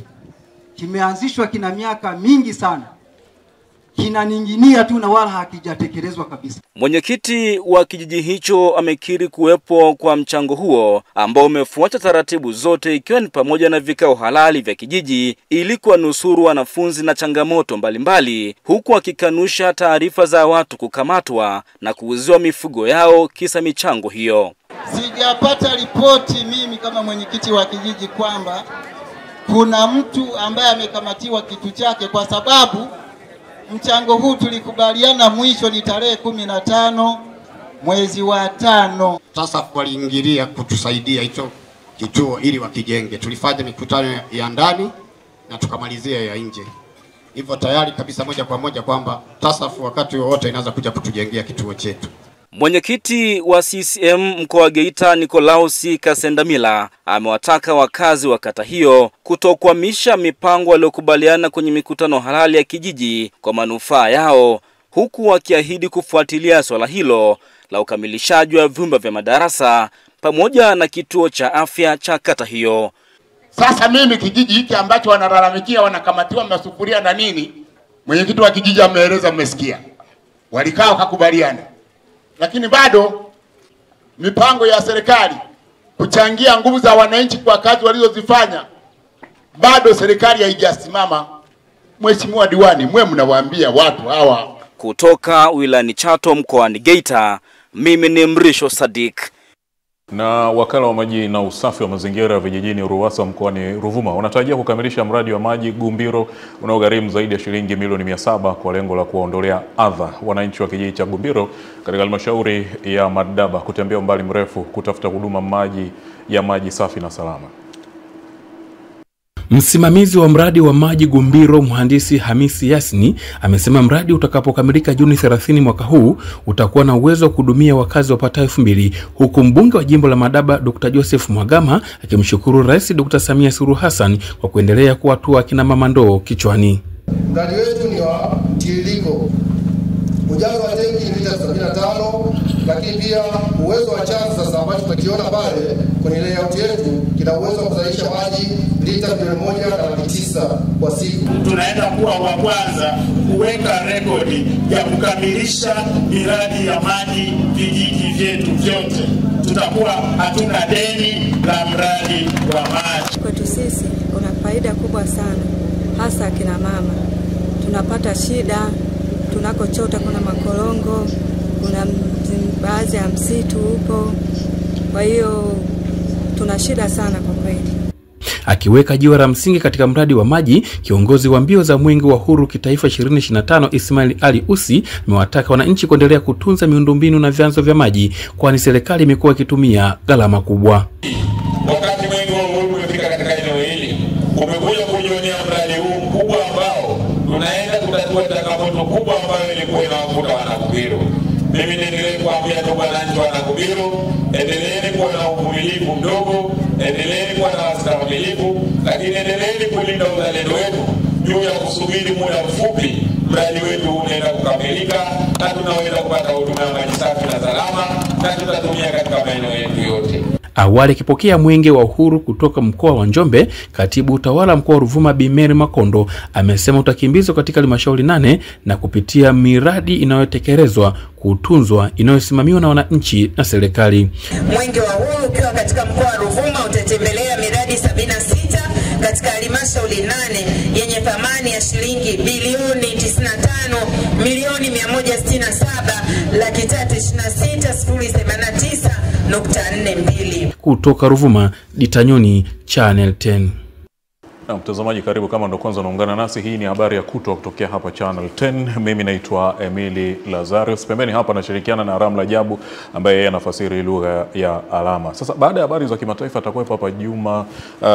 kimeanzishwa, kina miaka mingi sana, kinaninginia tu na wala hakijatekelezwa kabisa. Mwenyekiti wa kijiji hicho amekiri kuwepo kwa mchango huo ambao umefuata taratibu zote, ikiwa ni pamoja na vikao halali vya kijiji ili kuwanusuru wanafunzi na changamoto mbalimbali, huku akikanusha taarifa za watu kukamatwa na kuuziwa mifugo yao kisa michango hiyo. Sijapata ripoti mimi kama mwenyekiti wa kijiji kwamba kuna mtu ambaye amekamatiwa kitu chake, kwa sababu mchango huu tulikubaliana mwisho ni tarehe 15 mwezi wa 5. Sasa waliingilia kutusaidia hicho kituo ili wakijenge. Tulifanya mikutano ya ndani na tukamalizia ya nje. Hivyo tayari kabisa moja kwa moja kwamba TASAF wakati wowote inaanza kuja kutujengea kituo chetu. Mwenyekiti wa CCM mkoa wa Geita Nicolaus Kasendamila amewataka wakazi wa kata hiyo kutokwamisha mipango waliyokubaliana kwenye mikutano halali ya kijiji kwa manufaa yao, huku wakiahidi kufuatilia swala hilo la ukamilishaji wa vyumba vya madarasa pamoja na kituo cha afya cha kata hiyo. Sasa mimi kijiji hiki ambacho wanalalamikia wanakamatiwa masufuria na nini, mwenyekiti wa kijiji ameeleza, mmesikia. Walikaa wakakubaliana. Lakini bado mipango ya serikali kuchangia nguvu za wananchi kwa kazi walizozifanya, bado serikali haijasimama. Mheshimiwa diwani, mwe mnawaambia watu hawa. Kutoka wilayani Chato mkoani Geita, mimi ni Mrisho Sadik. Na wakala wa maji na usafi wa mazingira vijijini Ruwasa mkoani Ruvuma unatarajia kukamilisha mradi wa maji Gumbiro unaogharimu zaidi ya shilingi milioni 700 kwa lengo la kuwaondolea adha wananchi wa kijiji cha Gumbiro katika halmashauri ya Madaba kutembea umbali mrefu kutafuta huduma maji safi na salama. Msimamizi wa mradi wa maji Gumbiro, mhandisi Hamisi Yasni, amesema mradi utakapokamilika Juni 30 mwaka huu utakuwa na uwezo wa kuhudumia wakazi wapatao 2000, huku mbunge wa jimbo la Madaba Dr. Joseph Mwagama akimshukuru Rais Dr. Samia Suluhu Hassan kwa kuendelea kuwatua kina mama ndoo kichwani. Mradi wetu ni wa tiririko ujazo wa tenki lita 75, lakini pia uwezo wa chanzo sasa ambacho tunakiona pale kwenye layout yetu kina uwezo wa kuzalisha maji lita 1,900,000 kwa siku. Tunaenda kuwa wa kwanza kuweka rekodi ya kukamilisha miradi ya maji vijiji vyetu vyote. Tutakuwa hatuna deni la mradi wa maji. Kwetu sisi kuna faida kubwa sana, hasa kina mama. Tunapata shida tunakochota, kuna makorongo, kuna baadhi ya msitu huko, kwa hiyo tuna shida sana kwa kweli. Akiweka jiwe la msingi katika mradi wa maji, kiongozi wa mbio za mwenge wa uhuru kitaifa 2025 Ismail Ali Usi amewataka wananchi kuendelea kutunza miundombinu na vyanzo vya maji, kwani serikali imekuwa ikitumia gharama kubwa. Wakati mwenge wa uhuru umefika katika eneo hili, umekuja kujionea mradi huu mkubwa ambao tunaenda kutatua changamoto kubwa ambayo ilikuwa inawakuta Wanakubiru. Mimi niendelee kuambia ndugu wananchi wa Wanakubiru, endeleeni kuwa na uvumilivu mdogo, endeleeni kuwa na ustahimilivu, lakini endeleeni kulinda uzalendo wetu juu ya kusubiri muda mfupi mradi wetu unaenda kukamilika na tunaweza kupata huduma ya maji safi na salama na tutatumia katika maeneo yetu yote. Awali akipokea mwenge wa uhuru kutoka mkoa wa Njombe, katibu utawala mkoa wa Ruvuma Bi Mary Makondo amesema utakimbizwa katika halmashauri 8 na kupitia miradi inayotekelezwa kutunzwa inayosimamiwa na wananchi na serikali. Mwenge wa uhuru ukiwa katika mkoa wa Ruvuma utatembelea miradi 76 katika halmashauri 8 yenye thamani ya shilingi bilioni 95,326,089.42. Kutoka Ruvuma, Ditanyoni, Channel 10. Na mtazamaji, karibu kama ndo kwanza unaungana nasi, hii ni habari ya kutwa kutokea hapa Channel 10. Mimi naitwa Emily Lazarus. Pembeni hapa nashirikiana na Ramla Jabu ambaye yeye anafasiri lugha ya alama. Sasa baada ya habari za kimataifa atakuwepo hapa Juma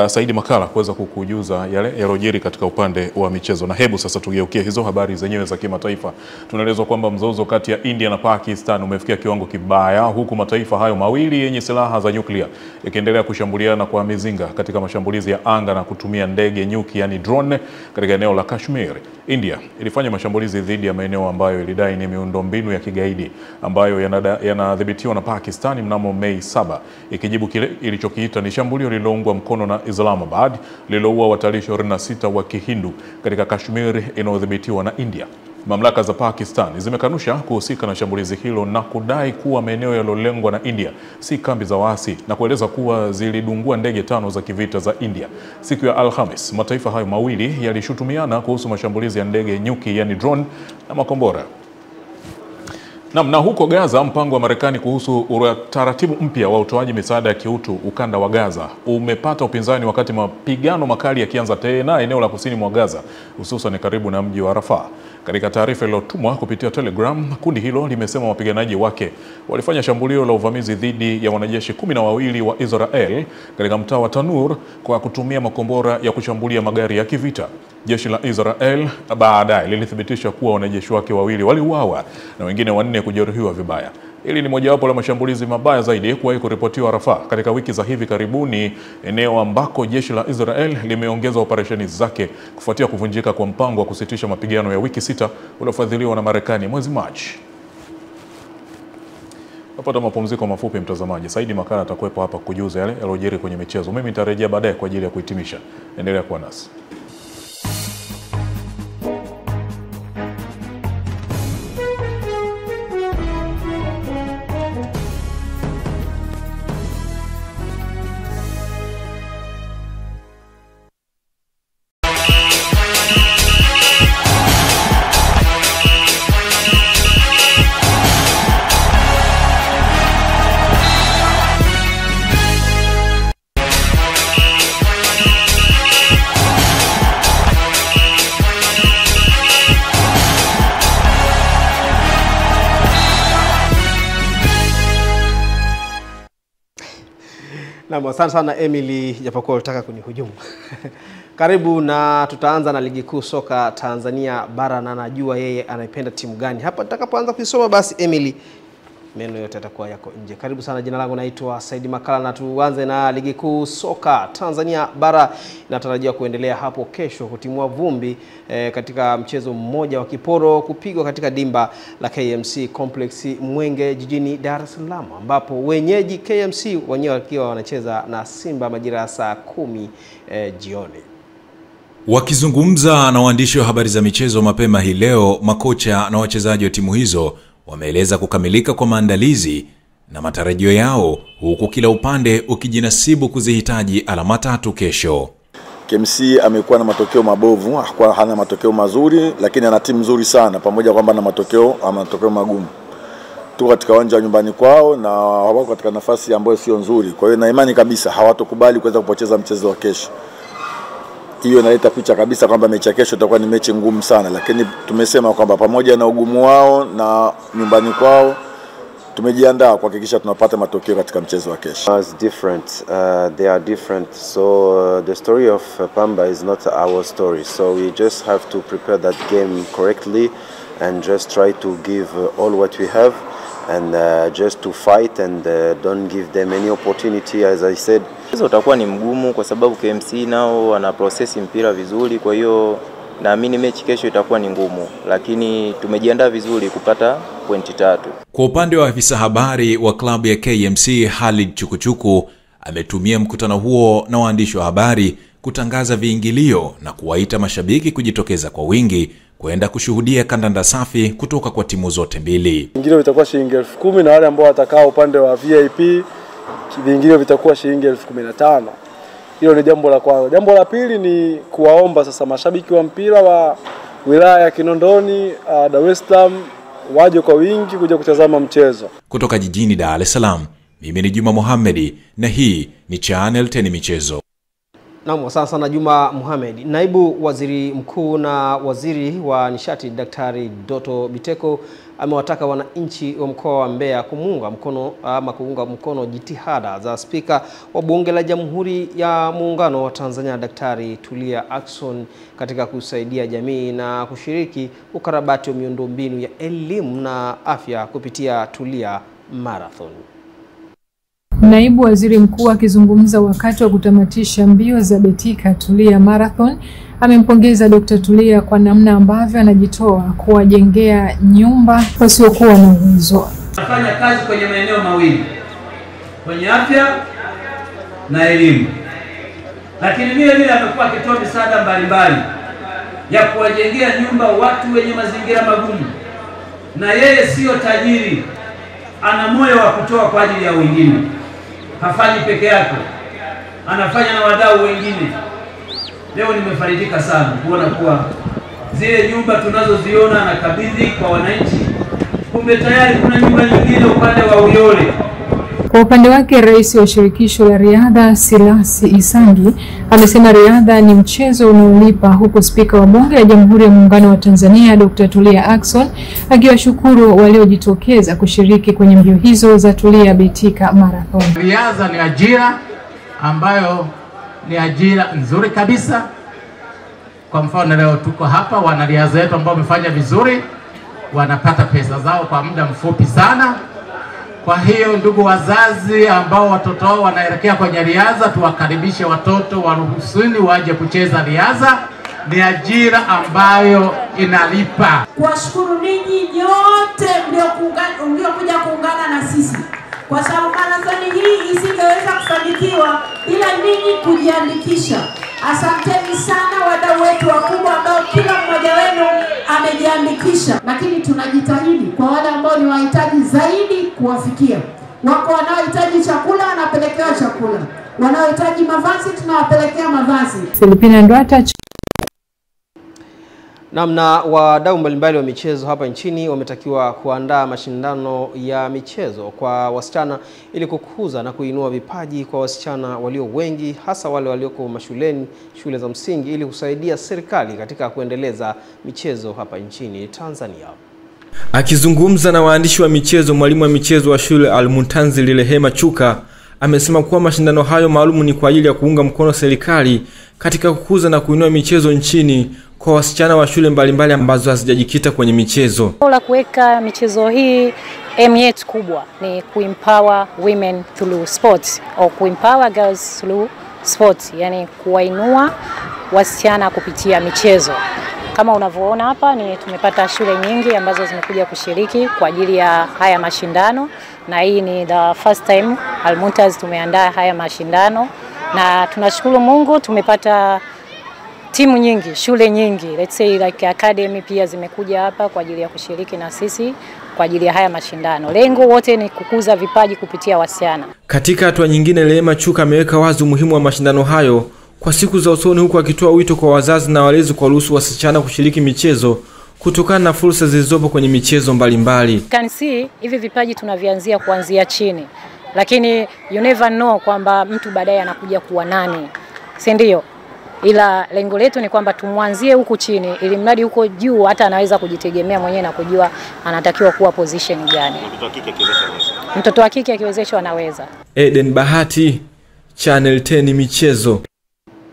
Saidi Makala kuweza kukujuza yale yarojeri katika upande wa michezo. Na hebu sasa tugeukie hizo habari zenyewe za kimataifa. Tunaelezwa kwamba mzozo kati ya India na Pakistan umefikia kiwango kibaya, huku mataifa hayo mawili yenye silaha za nyuklia yakiendelea kushambuliana kwa mizinga katika mashambulizi ya anga na kutumia ndege nyuki yani drone katika eneo la Kashmir. India ilifanya mashambulizi dhidi ya maeneo ambayo ilidai ni miundombinu ya kigaidi ambayo yanadhibitiwa na Pakistan mnamo Mei 7, ikijibu kile ilichokiita ni shambulio lililoungwa mkono na Islamabad lililoua watalii 26 wa Kihindu katika Kashmir inayodhibitiwa na India. Mamlaka za Pakistan zimekanusha kuhusika na shambulizi hilo na kudai kuwa maeneo yalolengwa na India si kambi za waasi na kueleza kuwa zilidungua ndege 5 za kivita za India. Siku ya Alhamis, mataifa hayo mawili yalishutumiana kuhusu mashambulizi ya ndege nyuki yani drone na makombora. Na huko Gaza, mpango wa Marekani kuhusu utaratibu mpya wa utoaji misaada ya kiutu ukanda wa Gaza umepata upinzani wakati mapigano makali yakianza tena eneo la kusini mwa Gaza, hususan karibu na mji wa Rafah. Katika taarifa iliyotumwa kupitia Telegram, kundi hilo limesema wapiganaji wake walifanya shambulio la uvamizi dhidi ya wanajeshi 12 wa Israel katika mtaa wa Tanur kwa kutumia makombora ya kushambulia magari ya kivita. Jeshi la Israel baadaye lilithibitisha kuwa wanajeshi wake 2 waliuawa na wengine 4 kujeruhiwa vibaya. Hili ni mojawapo la mashambulizi mabaya zaidi kuwahi kuripotiwa Rafah katika wiki za hivi karibuni, eneo ambako jeshi la Israel limeongeza operesheni zake kufuatia kuvunjika kwa mpango wa kusitisha mapigano ya wiki 6 uliofadhiliwa na Marekani mwezi Machi. Napata mapumziko mafupi mtazamaji. Saidi Makala atakuwepo hapa kujuza yale yaliyojiri kwenye michezo. Mimi nitarejea baadaye kwa ajili ya kuhitimisha. Endelea kuwa nasi. Asante sana Emily, japokuwa ulitaka kunihujumu. Karibu, na tutaanza na ligi kuu soka Tanzania bara, na najua yeye anaipenda timu gani. Hapa nitakapoanza kusoma basi Emily, meno yote yatakuwa yako nje. Karibu sana, jina langu naitwa Saidi Makala na tuanze na ligi kuu soka Tanzania bara. Inatarajiwa kuendelea hapo kesho kutimua vumbi katika mchezo mmoja wa kiporo kupigwa katika dimba la KMC Complex Mwenge jijini Dar es Salaam, ambapo wenyeji KMC wenyewe wakiwa wanacheza na Simba majira ya saa 10 jioni. Wakizungumza na waandishi wa habari za michezo mapema hii leo, makocha na wachezaji wa timu hizo wameeleza kukamilika kwa maandalizi na matarajio yao, huku kila upande ukijinasibu kuzihitaji alama 3 kesho. KMC amekuwa na matokeo mabovu, hana matokeo mazuri, lakini ana timu nzuri sana, pamoja kwamba na matokeo magumu. Tu katika uwanja wa nyumbani kwao na wako katika nafasi ambayo sio nzuri. Kwa hiyo na imani kabisa hawatokubali kuweza kupoteza mchezo wa kesho. Hiyo inaleta picha kabisa kwamba mechi ya kesho itakuwa ni mechi ngumu sana, lakini tumesema kwamba pamoja na ugumu wao na nyumbani kwao tumejiandaa kuhakikisha tunapata matokeo katika mchezo wa kesho. It's different. They are different. So the story of Pamba is not our story. So we just have to prepare that game correctly and just try to give all what we have and just to fight and don't give them any opportunity, as I said. Mchezo utakuwa ni mgumu kwa sababu KMC nao wana process mpira vizuri, kwa hiyo naamini mechi kesho itakuwa ni ngumu, lakini tumejiandaa vizuri kupata pointi 3. Kwa upande wa afisa habari wa klabu ya KMC Halid Chukuchuku ametumia mkutano huo na waandishi wa habari kutangaza viingilio na kuwaita mashabiki kujitokeza kwa wingi kwenda kushuhudia kandanda safi kutoka kwa timu zote mbili. Viingilio vitakuwa shilingi 10,000 na wale ambao watakao upande wa VIP viingilio vitakuwa shilingi 15,000. Hilo ni jambo la kwanza. Jambo la pili ni kuwaomba sasa mashabiki wa mpira wa wilaya ya Kinondoni, Dar es Salaam waje kwa wingi kuja kutazama mchezo. Kutoka jijini Dar es Salaam, mimi ni Juma Mohamed na hii ni Channel 10 Michezo. Naam, sasa na Juma Mohamed. Naibu Waziri Mkuu na Waziri wa Nishati Daktari Doto Biteko amewataka wananchi wa mkoa wa Mbeya kuunga mkono jitihada za Spika wa Bunge la Jamhuri ya Muungano wa Tanzania Daktari Tulia Ackson katika kusaidia jamii na kushiriki ukarabati wa miundombinu ya elimu na afya kupitia Tulia Marathon. Naibu Waziri Mkuu akizungumza wakati wa kutamatisha mbio za Betika Tulia Marathon amempongeza Dr. Tulia kwa namna ambavyo anajitoa kuwajengea nyumba wasiokuwa na uwezo. Anafanya kazi kwenye maeneo mawili, kwenye afya na elimu, lakini vile amekuwa akitoa misaada mbalimbali ya kuwajengea nyumba watu wenye mazingira magumu, na yeye sio tajiri, ana moyo wa kutoa kwa ajili ya wengine. Hafanyi peke yake, anafanya na wadau wengine. Leo nimefarijika sana kuona kuwa zile nyumba tunazoziona anakabidhi kwa wananchi, kumbe tayari kuna nyumba nyingine upande wa Uyole. Kwa upande wake, Rais wa Shirikisho la Riadha Silasi Isangi amesema riadha ni mchezo unaolipa, huko Spika wa Bunge la Jamhuri ya Muungano wa Tanzania Dr. Tulia Ackson akiwashukuru waliojitokeza kushiriki kwenye mbio hizo za Tulia Betika Marathon. Riadha ni ajira ambayo ni ajira nzuri kabisa. Kwa mfano leo tuko hapa, wanariadha wetu ambao wamefanya vizuri wanapata pesa zao kwa muda mfupi sana. Kwa hiyo ndugu wazazi ambao watoto wao wanaelekea kwenye riadha, tuwakaribishe watoto waruhusuni waje kucheza riadha. Ni ajira ambayo inalipa. Kuwashukuru ninyi nyote mliokuja kuungana na sisi, kwa sababu marathoni hii isingeweza kufanikiwa bila ninyi kujiandikisha. Asanteni sana wadau wetu wakubwa ambao kila mmoja wenu amejiandikisha, lakini tunajitahidi kwa wale ambao ni wahitaji zaidi kuwafikia. Wako wanaohitaji chakula wanapelekewa chakula, wanaohitaji mavazi tunawapelekea mavazi. Filipina Ndwata. Namna wadau mbalimbali wa michezo hapa nchini wametakiwa kuandaa mashindano ya michezo kwa wasichana ili kukuza na kuinua vipaji kwa wasichana walio wengi, hasa wale walioko mashuleni, shule za msingi, ili kusaidia serikali katika kuendeleza michezo hapa nchini Tanzania. Akizungumza na waandishi wa michezo, mwalimu wa michezo wa shule Al-Muntanzil Rehema Chuka amesema kuwa mashindano hayo maalum ni kwa ajili ya kuunga mkono serikali katika kukuza na kuinua michezo nchini kwa wasichana wa shule mbalimbali ambazo hazijajikita kwenye michezo. La kuweka michezo hii aim yetu kubwa ni kuempower women through sports au kuempower girls through sports, yani kuwainua wasichana kupitia michezo. Kama unavyoona hapa ni tumepata shule nyingi ambazo zimekuja kushiriki kwa ajili ya haya mashindano, na hii ni the first time Al-Muntaz tumeandaa haya mashindano, na tunashukuru Mungu tumepata timu nyingi, shule nyingi, let's say like academy pia zimekuja hapa kwa ajili ya kushiriki na sisi kwa ajili ya haya mashindano. Lengo wote ni kukuza vipaji kupitia wasichana. Katika hatua nyingine, Rehema Chuka ameweka wazi umuhimu wa mashindano hayo kwa siku za usoni, huku akitoa wito kwa wazazi na walezi kuwaruhusu wasichana kushiriki michezo kutokana na fursa zilizopo kwenye michezo mbalimbali. Can see hivi vipaji tunavianzia kuanzia chini, lakini you never know kwamba mtu baadaye anakuja kuwa nani, si ndio? Ila lengo letu ni kwamba tumwanzie huku chini ili mradi huko juu hata anaweza kujitegemea mwenyewe na kujua anatakiwa kuwa position gani. Mtoto wa kike akiwezeshwa anaweza. Eden Bahati, Channel 10 Michezo.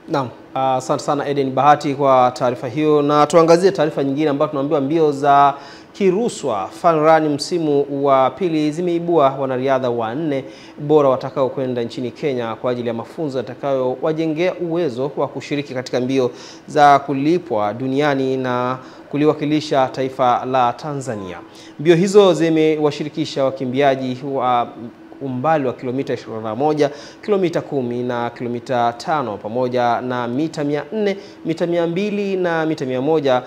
Naam, asante sana Eden Bahati kwa taarifa hiyo, na tuangazie taarifa nyingine ambayo tunaambiwa mbio za Kiruswa Fun Run msimu wa pili zimeibua wanariadha 4 bora watakao kwenda nchini Kenya kwa ajili ya mafunzo yatakayo wajengea uwezo wa kushiriki katika mbio za kulipwa duniani na kuliwakilisha taifa la Tanzania. Mbio hizo zimewashirikisha wakimbiaji wa umbali wa kilomita 21, kilomita 10 na kilomita 5 pamoja na mita 400, mita 200 na mita 100.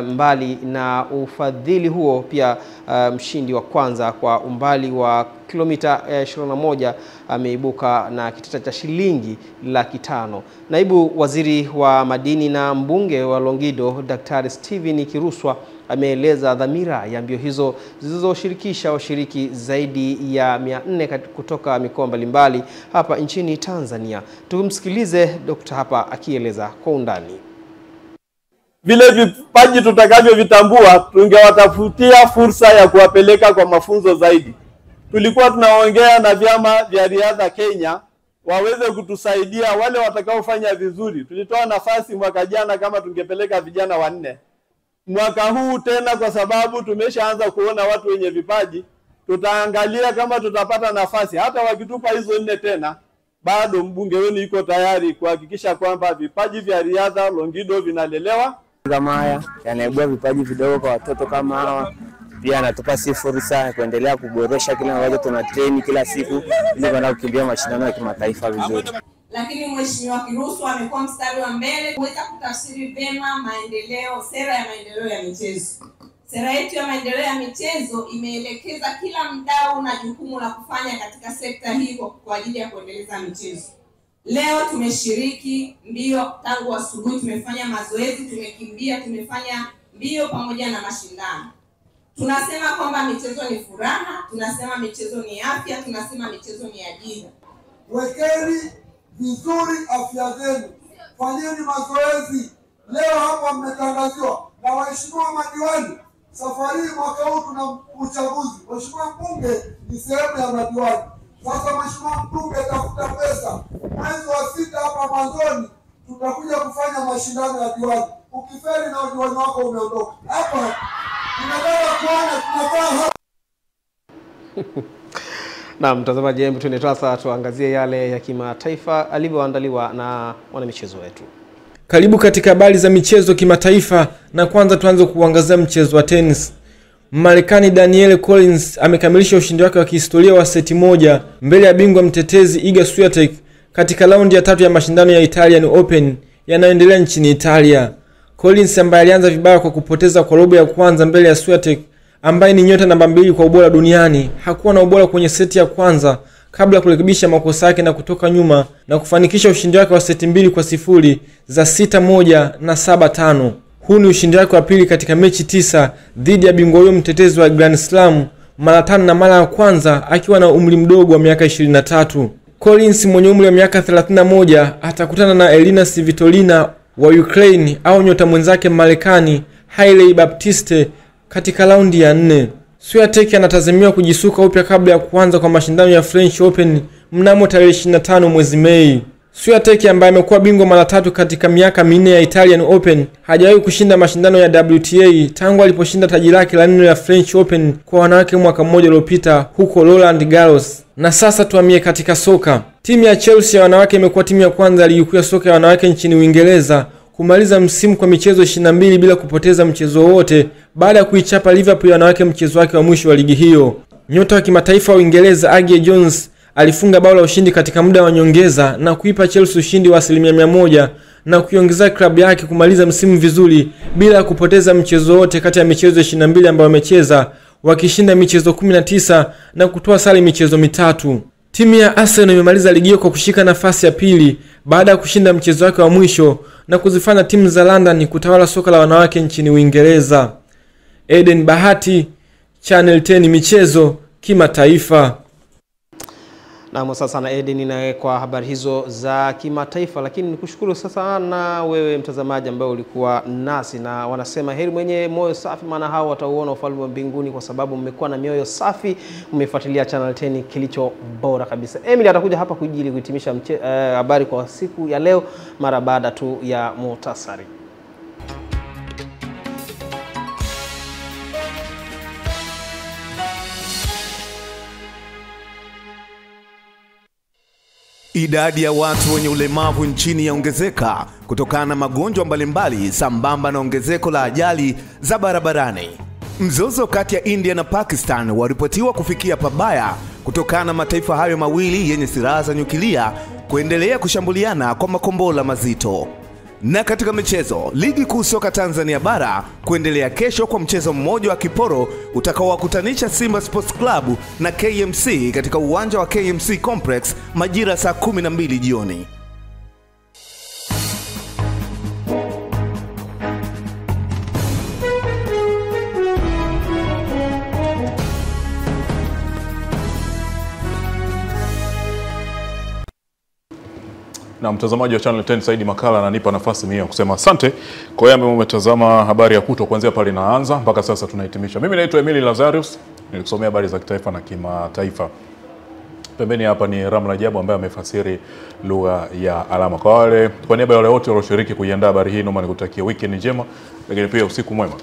Mbali na ufadhili huo pia mshindi wa kwanza kwa umbali wa kilomita 21 ameibuka na kitita cha shilingi 500,000. Naibu Waziri wa Madini na mbunge wa Longido Daktari Steven Kiruswa ameeleza dhamira ya mbio hizo zilizoshirikisha washiriki zaidi ya 400 kutoka mikoa mbalimbali hapa nchini Tanzania. Tumsikilize Dr. hapa akieleza kwa undani. Vile vipaji tutakavyovitambua tungewatafutia fursa ya kuwapeleka kwa mafunzo zaidi. Tulikuwa tunaongea na vyama vya riadha Kenya waweze kutusaidia wale watakaofanya vizuri. Tulitoa nafasi mwaka jana kama tungepeleka vijana 4. Mwaka huu tena kwa sababu tumeshaanza kuona watu wenye vipaji, tutaangalia kama tutapata nafasi. Hata wakitupa hizo 4 tena, bado mbunge wenu yuko tayari kuhakikisha kwamba vipaji vya riadha Longido vinalelewa. Kama haya yanaibua vipaji vidogo kwa watoto kama hawa, pia anatupa fursa ya kuendelea kuboresha kila ambacho tuna train kila siku ili kwenda kukimbia mashindano ya kimataifa vizuri. Lakini Mheshimiwa Kiruswa amekuwa mstari wa mbele kuweza kutafsiri vyema maendeleo, sera ya maendeleo ya michezo. Sera yetu ya maendeleo ya michezo imeelekeza kila mdau na jukumu la kufanya katika sekta hii kwa ajili ya kuendeleza michezo. Leo tumeshiriki mbio tangu asubuhi, tumefanya mazoezi, tumekimbia, tumefanya mbio pamoja na mashindano. Tunasema kwamba michezo ni furaha, tunasema michezo ni afya, tunasema michezo ni ajira. Wekeni vizuri afya zenu, fanyeni mazoezi. Leo hapa mmetangaziwa na waheshimiwa madiwani, safari mwaka huu tuna uchaguzi. Mheshimiwa mbunge ni sehemu ya madiwani. Sasa Mheshimiwa mbunge tafuta pesa. Mwezi wa 6 hapa mwanzoni tutakuja kufanya mashindano ya diwani. Ukifeli na diwani wako umeondoka. Hapa tunataka kuona tunakaa hapa. Na mtazamaji, hebu tuende sasa tuangazie yale ya kimataifa alivyoandaliwa na wanamichezo wetu. Karibu katika habari za michezo kimataifa, na kwanza tuanze kuangazia mchezo wa tennis. Marekani Danielle Collins amekamilisha ushindi wake wa kihistoria wa seti 1 mbele ya bingwa mtetezi Iga Swiatek katika raundi ya 3 ya mashindano ya Italian Open yanayoendelea nchini Italia. Collins ambaye alianza vibaya kwa kupoteza kwa robo ya kwanza mbele ya Swiatek ambaye ni nyota namba 2 kwa ubora duniani, hakuwa na ubora kwenye seti ya kwanza kabla ya kurekebisha makosa yake na kutoka nyuma na kufanikisha ushindi wake wa seti 2-0 za 6-1 na 7-5. Huu ni ushindi wake wa pili katika mechi 9 dhidi ya bingwa huyo mtetezi wa Grand Slam mara 5 na mara ya kwanza akiwa na umri mdogo wa miaka 23. Collins mwenye umri wa miaka 31 atakutana na Elina Svitolina wa Ukraine au nyota mwenzake Marekani Hailey Baptiste katika raundi ya 4. Swiatek anatazamiwa kujisuka upya kabla ya kuanza kwa mashindano ya French Open mnamo tarehe 25 mwezi Mei. Swiatek ambaye amekuwa bingwa mara 3 katika miaka 4 ya Italian Open hajawahi kushinda mashindano ya WTA tangu aliposhinda taji lake la 4 la French Open kwa wanawake mwaka mmoja uliopita huko Roland Garros. Na sasa tuhamie katika soka. Timu ya Chelsea ya wanawake imekuwa timu ya kwanza ligi kuu ya soka ya wanawake nchini Uingereza kumaliza msimu kwa michezo 22 bila kupoteza mchezo wote baada ya kuichapa Liverpool ya wanawake mchezo wake wa mwisho wa ligi hiyo. Nyota wa kimataifa wa Uingereza Aggie Jones alifunga bao la ushindi katika muda wa nyongeza na kuipa Chelsea ushindi wa 100% na kuiongeza klabu yake kumaliza msimu vizuri bila kupoteza mchezo wote kati ya michezo 22 ambayo wamecheza, wakishinda michezo 19 na kutoa sare michezo 3. Timu ya Arsenal imemaliza ligi hiyo kwa kushika nafasi ya pili baada ya kushinda mchezo wake wa mwisho na kuzifanya timu za London kutawala soka la wanawake nchini Uingereza. Eden Bahati, Channel 10 michezo kimataifa. Na sasa na Eden na kwa habari hizo za kimataifa, lakini nikushukuru sasa na wewe mtazamaji ambaye ulikuwa nasi, na wanasema heri mwenye moyo safi maana hao watauona ufalme wa mbinguni, kwa sababu mmekuwa na mioyo safi, mmefuatilia Channel 10 kilicho bora kabisa. Emily atakuja hapa kujili kuhitimisha habari kwa siku ya leo mara baada tu ya muhtasari. Idadi ya watu wenye ulemavu nchini yaongezeka kutokana na magonjwa mbalimbali sambamba na ongezeko la ajali za barabarani. Mzozo kati ya India na Pakistan waripotiwa kufikia pabaya kutokana na mataifa hayo mawili yenye silaha za nyuklia kuendelea kushambuliana kwa makombora mazito. Na katika michezo, ligi kuu soka Tanzania bara kuendelea kesho kwa mchezo mmoja wa kiporo utakaowakutanisha Simba Sports Club na KMC katika uwanja wa KMC Complex majira saa 12 jioni. Na mtazamaji wa Channel 10 Saidi Makala ananipa nafasi mimi ya kusema asante kwa yeye ambaye umetazama habari ya kutwa kuanzia pale inaanza mpaka sasa tunahitimisha. Mimi naitwa Emily Lazarus, nilikusomea habari za kitaifa na kimataifa. Pembeni hapa ni Ramla Jabu ambaye amefasiri lugha ya alama. Kwa niaba ya wale wote walioshiriki kuiandaa habari hii, naomba nikutakie weekend njema, lakini pia usiku mwema.